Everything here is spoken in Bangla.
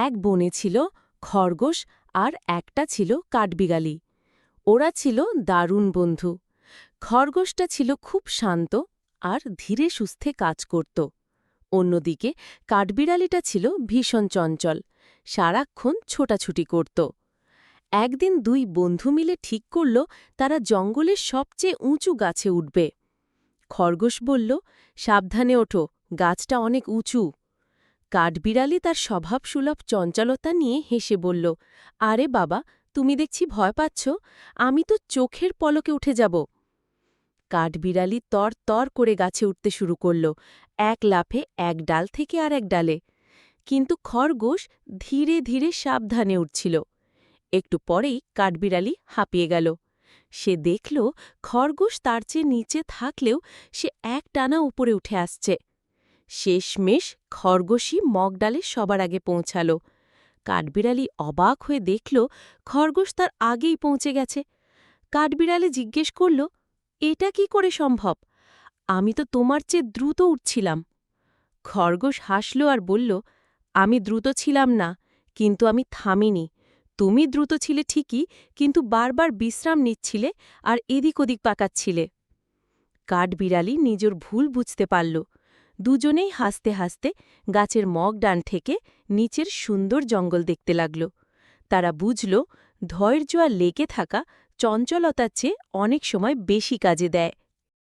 এক বনে ছিল খরগোশ আর একটা ছিল কাঠবিড়ালি। ওরা ছিল দারুণ বন্ধু। খরগোশটা ছিল খুব শান্ত আর ধীরে সুস্থে কাজ করত। অন্যদিকে কাঠবিড়ালিটা ছিল ভীষণ চঞ্চল, সারাক্ষণ ছোটাছুটি করত। একদিন দুই বন্ধু মিলে ঠিক করল তারা জঙ্গলের সবচেয়ে উঁচু গাছে উঠবে। খরগোশ বলল, সাবধানে ওঠো, গাছটা অনেক উঁচু। কাঠবিড়ালি তার স্বভাবসুলভ চঞ্চলতা নিয়ে হেসে বলল, আরে বাবা, তুমি দেখছি ভয় পাচ্ছ, আমি তো চোখের পলকে উঠে যাব। কাঠবিড়ালি তর তর করে গাছে উঠতে শুরু করল, এক লাফে এক ডাল থেকে আর এক ডালে। কিন্তু খরগোশ ধীরে ধীরে সাবধানে উঠছিল। একটু পরেই কাঠবিড়ালি হাঁপিয়ে গেল। সে দেখল খরগোশ তার চেয়ে নিচে থাকলেও সে একটানা উপরে উঠে আসছে। শেষমেশ খরগোশই মগডালে সবার আগে পৌঁছাল। কাঠবিড়ালি অবাক হয়ে দেখল খরগোশ তার আগেই পৌঁছে গেছে। কাঠবিড়ালি জিজ্ঞেস করল, এটা কি করে সম্ভব? আমি তো তোমার চেয়ে দ্রুত উঠছিলাম। খরগোশ হাসল আর বলল, আমি দ্রুত ছিলাম না, কিন্তু আমি থামিনি। তুমি দ্রুত ছিলে ঠিকই, কিন্তু বারবার বিশ্রাম নিচ্ছিলে আর এদিক ওদিক পাকাচ্ছিলে। কাঠবিড়ালি নিজের ভুল বুঝতে পারল। দুজনেই হাসতে হাসতে গাছের মগডান থেকে নিচের সুন্দর জঙ্গল দেখতে লাগল। তারা বুঝল, ধৈর্য আর লেগে থাকা চঞ্চলতার চেয়ে অনেক সময় বেশি কাজে দেয়।